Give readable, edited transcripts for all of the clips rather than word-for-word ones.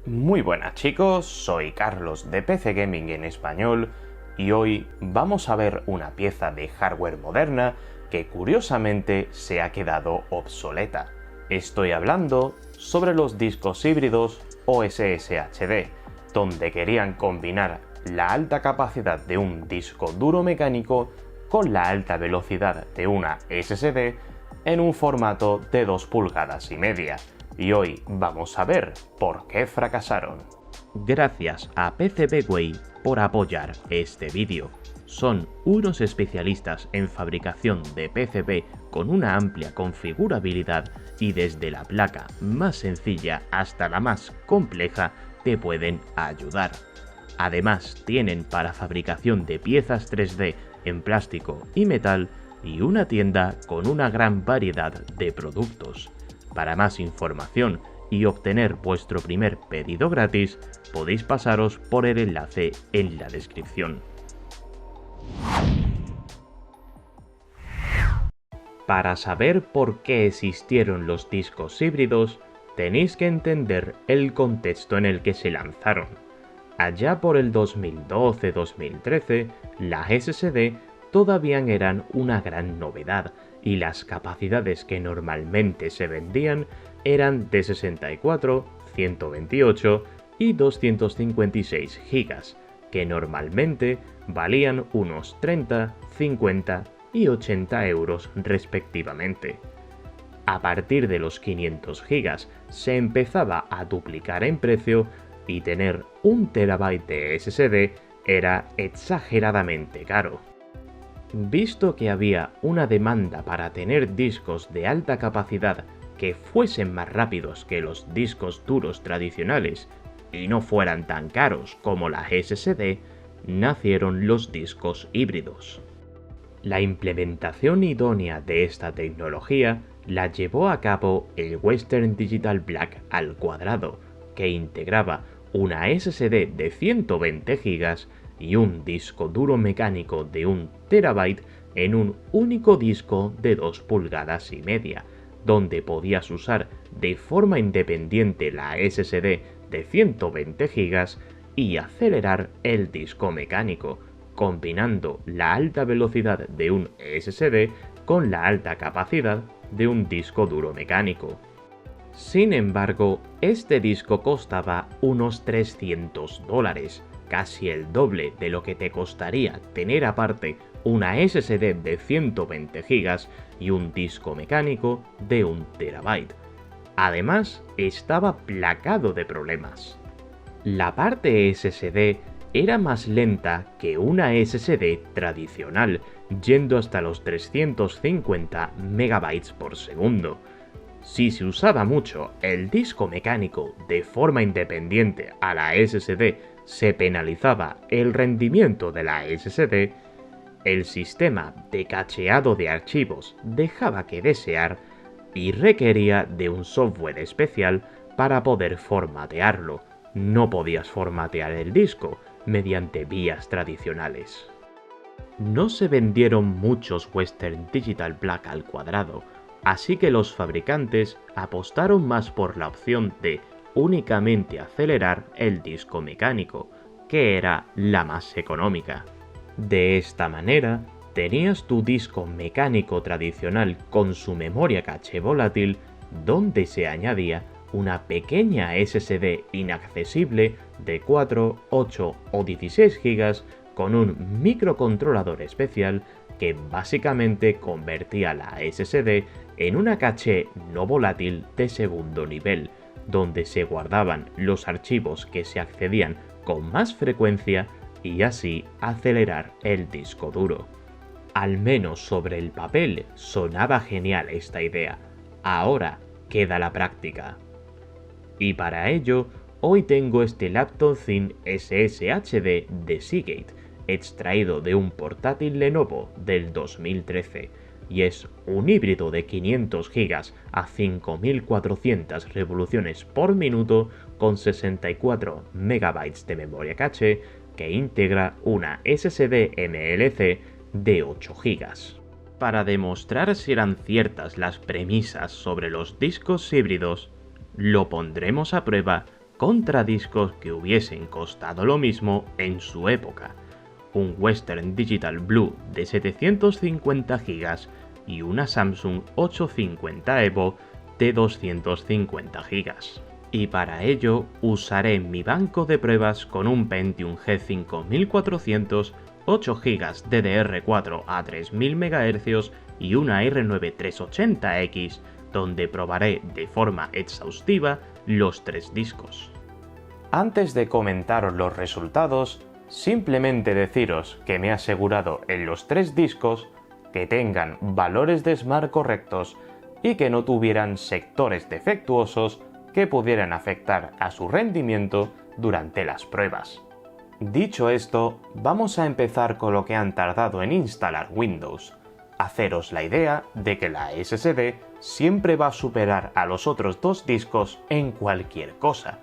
Muy buenas chicos, soy Carlos de PC Gaming en español y hoy vamos a ver una pieza de hardware moderna que curiosamente se ha quedado obsoleta. Estoy hablando sobre los discos híbridos o SSHD, donde querían combinar la alta capacidad de un disco duro mecánico con la alta velocidad de una SSD en un formato de 2,5 pulgadas. Y hoy vamos a ver por qué fracasaron. Gracias a PCBWay por apoyar este vídeo. Son unos especialistas en fabricación de PCB con una amplia configurabilidad y desde la placa más sencilla hasta la más compleja te pueden ayudar. Además tienen para fabricación de piezas 3D en plástico y metal y una tienda con una gran variedad de productos. Para más información y obtener vuestro primer pedido gratis, podéis pasaros por el enlace en la descripción. Para saber por qué existieron los discos híbridos, tenéis que entender el contexto en el que se lanzaron. Allá por el 2012-2013, las SSD todavía eran una gran novedad y las capacidades que normalmente se vendían eran de 64, 128 y 256 GB, que normalmente valían unos 30, 50 y 80 euros respectivamente. A partir de los 500 GB se empezaba a duplicar en precio y tener 1 TB de SSD era exageradamente caro. Visto que había una demanda para tener discos de alta capacidad que fuesen más rápidos que los discos duros tradicionales y no fueran tan caros como la SSD, nacieron los discos híbridos. La implementación idónea de esta tecnología la llevó a cabo el Western Digital Black al cuadrado, que integraba una SSD de 120 GB y un disco duro mecánico de 1 TB en un único disco de 2,5 pulgadas, donde podías usar de forma independiente la SSD de 120 GB y acelerar el disco mecánico, combinando la alta velocidad de un SSD con la alta capacidad de un disco duro mecánico. Sin embargo, este disco costaba unos $300, casi el doble de lo que te costaría tener aparte una SSD de 120 GB y un disco mecánico de 1 TB. Además, estaba plagado de problemas. La parte SSD era más lenta que una SSD tradicional, yendo hasta los 350 MB por segundo. Si se usaba mucho el disco mecánico de forma independiente a la SSD, se penalizaba el rendimiento de la SSD, el sistema de cacheado de archivos dejaba que desear y requería de un software especial para poder formatearlo. No podías formatear el disco mediante vías tradicionales. No se vendieron muchos Western Digital Black al cuadrado, así que los fabricantes apostaron más por la opción de únicamente acelerar el disco mecánico, que era la más económica. De esta manera, tenías tu disco mecánico tradicional con su memoria caché volátil, donde se añadía una pequeña SSD inaccesible de 4, 8 o 16 GB con un microcontrolador especial que básicamente convertía la SSD en una caché no volátil de segundo nivel, donde se guardaban los archivos que se accedían con más frecuencia y así acelerar el disco duro. Al menos sobre el papel sonaba genial esta idea, ahora queda la práctica. Y para ello, hoy tengo este laptop Thin SSHD de Seagate, extraído de un portátil Lenovo del 2013, y es un híbrido de 500 GB a 5400 revoluciones por minuto con 64 MB de memoria caché que integra una SSD MLC de 8 GB. Para demostrar si eran ciertas las premisas sobre los discos híbridos, lo pondremos a prueba contra discos que hubiesen costado lo mismo en su época, un Western Digital Blue de 750 GB y una Samsung 850 Evo de 250 GB. Y para ello usaré mi banco de pruebas con un Pentium G5400, 8 GB DDR4 a 3000 MHz y una R9 380X, donde probaré de forma exhaustiva los 3 discos. Antes de comentaros los resultados, simplemente deciros que me he asegurado en los 3 discos que tengan valores de SMART correctos y que no tuvieran sectores defectuosos que pudieran afectar a su rendimiento durante las pruebas. Dicho esto, vamos a empezar con lo que han tardado en instalar Windows. Haceros la idea de que la SSD siempre va a superar a los otros 2 discos en cualquier cosa.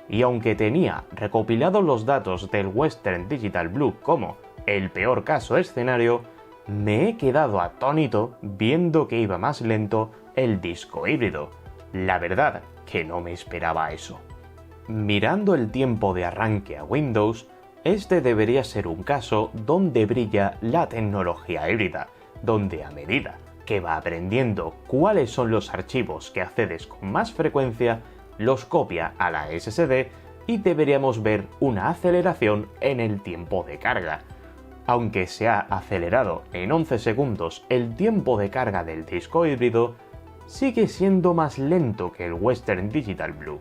Y aunque tenía recopilados los datos del Western Digital Blue como el peor caso escenario, me he quedado atónito viendo que iba más lento el disco híbrido. La verdad que no me esperaba eso. Mirando el tiempo de arranque a Windows, este debería ser un caso donde brilla la tecnología híbrida, donde a medida que va aprendiendo cuáles son los archivos que accedes con más frecuencia, los copia a la SSD y deberíamos ver una aceleración en el tiempo de carga. Aunque se ha acelerado en 11 segundos el tiempo de carga del disco híbrido, sigue siendo más lento que el Western Digital Blue.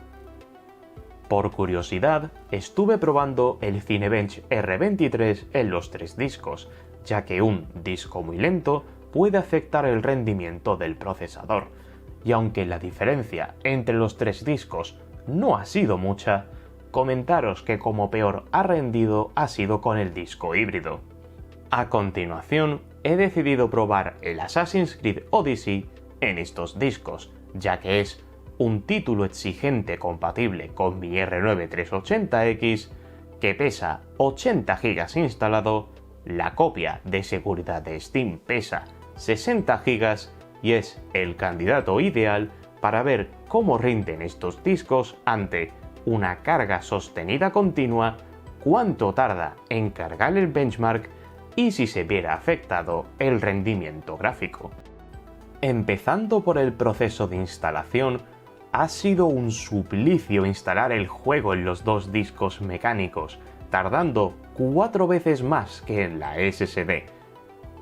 Por curiosidad, estuve probando el Cinebench R23 en los 3 discos, ya que un disco muy lento puede afectar el rendimiento del procesador, y aunque la diferencia entre los 3 discos no ha sido mucha, comentaros que como peor ha rendido ha sido con el disco híbrido. A continuación, he decidido probar el Assassin's Creed Odyssey en estos discos, ya que es un título exigente compatible con mi R9 380X, que pesa 80 GB instalado, la copia de seguridad de Steam pesa 60 GB y es el candidato ideal para ver cómo rinden estos discos ante una carga sostenida continua, cuánto tarda en cargar el benchmark y si se viera afectado el rendimiento gráfico. Empezando por el proceso de instalación, ha sido un suplicio instalar el juego en los 2 discos mecánicos, tardando 4 veces más que en la SSD.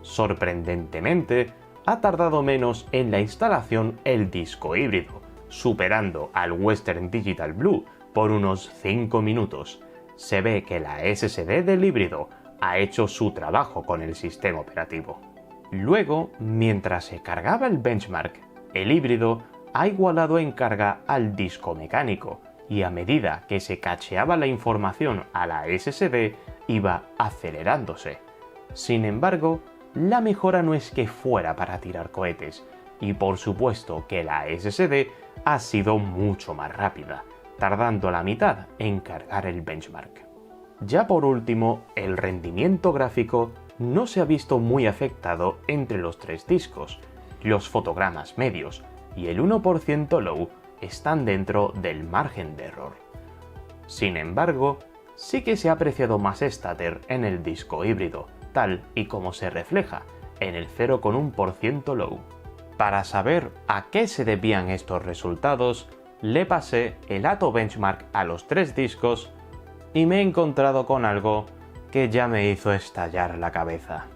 Sorprendentemente, ha tardado menos en la instalación el disco híbrido, superando al Western Digital Blue por unos 5 minutos. Se ve que la SSD del híbrido ha hecho su trabajo con el sistema operativo. Luego, mientras se cargaba el benchmark, el híbrido ha igualado en carga al disco mecánico y a medida que se cacheaba la información a la SSD iba acelerándose. Sin embargo, la mejora no es que fuera para tirar cohetes y por supuesto que la SSD ha sido mucho más rápida, tardando la mitad en cargar el benchmark. Ya por último, el rendimiento gráfico no se ha visto muy afectado entre los 3 discos. Los fotogramas medios y el 1% low están dentro del margen de error. Sin embargo, sí que se ha apreciado más stutter en el disco híbrido, tal y como se refleja en el 0,1% low. Para saber a qué se debían estos resultados, le pasé el ATO benchmark a los 3 discos y me he encontrado con algo que ya me hizo estallar la cabeza.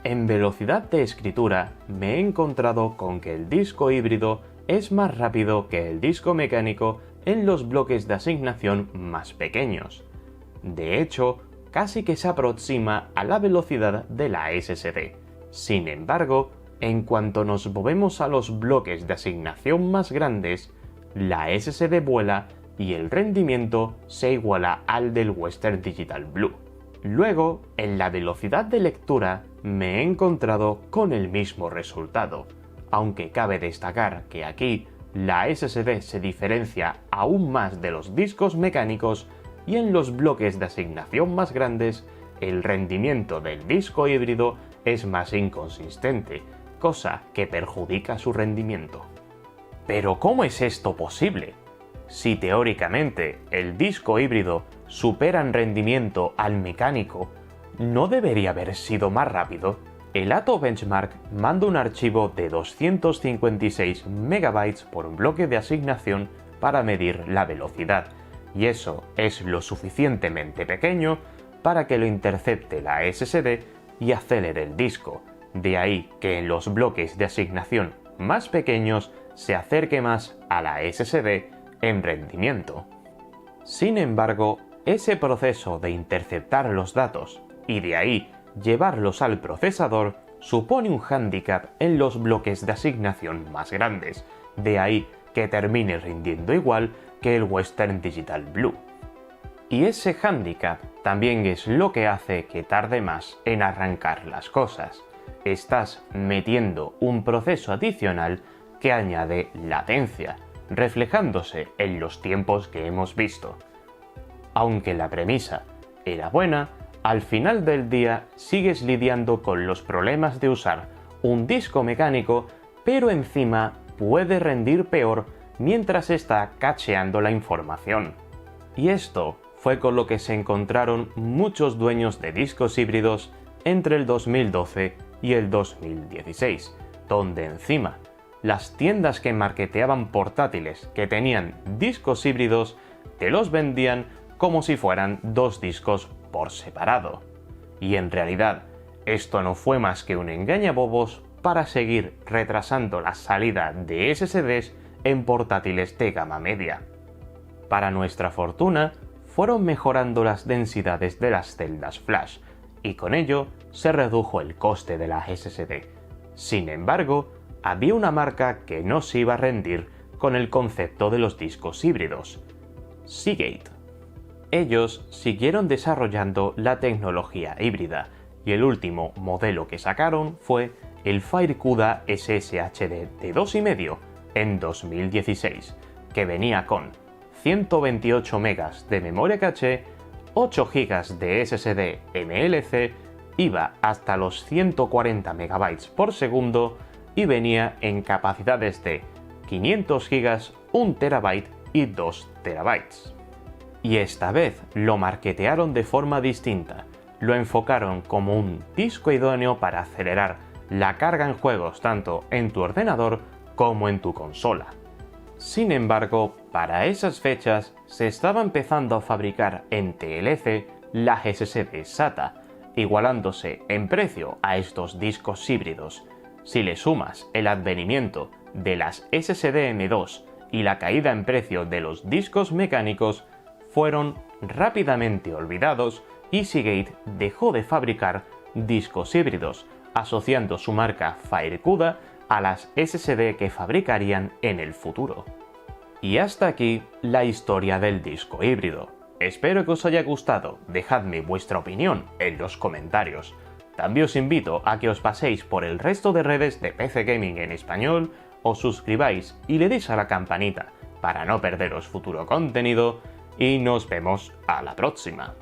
En velocidad de escritura me he encontrado con que el disco híbrido es más rápido que el disco mecánico en los bloques de asignación más pequeños. De hecho, casi que se aproxima a la velocidad de la SSD. Sin embargo, en cuanto nos movemos a los bloques de asignación más grandes, la SSD vuela y el rendimiento se iguala al del Western Digital Blue. Luego, en la velocidad de lectura me he encontrado con el mismo resultado, aunque cabe destacar que aquí la SSD se diferencia aún más de los discos mecánicos y en los bloques de asignación más grandes el rendimiento del disco híbrido es más inconsistente, cosa que perjudica su rendimiento. ¿Pero cómo es esto posible? Si teóricamente el disco híbrido supera en rendimiento al mecánico, ¿no debería haber sido más rápido? El ATO Benchmark manda un archivo de 256 MB por bloque de asignación para medir la velocidad, y eso es lo suficientemente pequeño para que lo intercepte la SSD y acelere el disco. De ahí que en los bloques de asignación más pequeños se acerque más a la SSD en rendimiento. Sin embargo, ese proceso de interceptar los datos y de ahí llevarlos al procesador supone un hándicap en los bloques de asignación más grandes, de ahí que termine rindiendo igual que el Western Digital Blue. Y ese hándicap también es lo que hace que tarde más en arrancar las cosas. Estás metiendo un proceso adicional que añade latencia, reflejándose en los tiempos que hemos visto. Aunque la premisa era buena, al final del día sigues lidiando con los problemas de usar un disco mecánico, pero encima puede rendir peor mientras está cacheando la información. Y esto fue con lo que se encontraron muchos dueños de discos híbridos entre el 2012 y el 2016, donde encima las tiendas que marketeaban portátiles que tenían discos híbridos te los vendían como si fueran dos discos por separado. Y en realidad, esto no fue más que un engañabobos para seguir retrasando la salida de SSDs en portátiles de gama media. Para nuestra fortuna, fueron mejorando las densidades de las celdas flash, y con ello se redujo el coste de la SSD. Sin embargo, había una marca que no se iba a rendir con el concepto de los discos híbridos: Seagate. Ellos siguieron desarrollando la tecnología híbrida, y el último modelo que sacaron fue el FireCuda SSHD de 2,5 en 2016, que venía con 128 MB de memoria caché, 8 GB de SSD MLC, iba hasta los 140 MB por segundo y venía en capacidades de 500 GB, 1 TB y 2 TB. Y esta vez lo marketearon de forma distinta. Lo enfocaron como un disco idóneo para acelerar la carga en juegos tanto en tu ordenador como en tu consola. Sin embargo, para esas fechas se estaba empezando a fabricar en TLC las SSD SATA, igualándose en precio a estos discos híbridos. Si le sumas el advenimiento de las SSD M2 y la caída en precio de los discos mecánicos, fueron rápidamente olvidados y Seagate dejó de fabricar discos híbridos, asociando su marca FireCuda a las SSD que fabricarían en el futuro. Y hasta aquí la historia del disco híbrido. Espero que os haya gustado, dejadme vuestra opinión en los comentarios. También os invito a que os paséis por el resto de redes de PC Gaming en español, os suscribáis y le deis a la campanita para no perderos futuro contenido, y nos vemos a la próxima.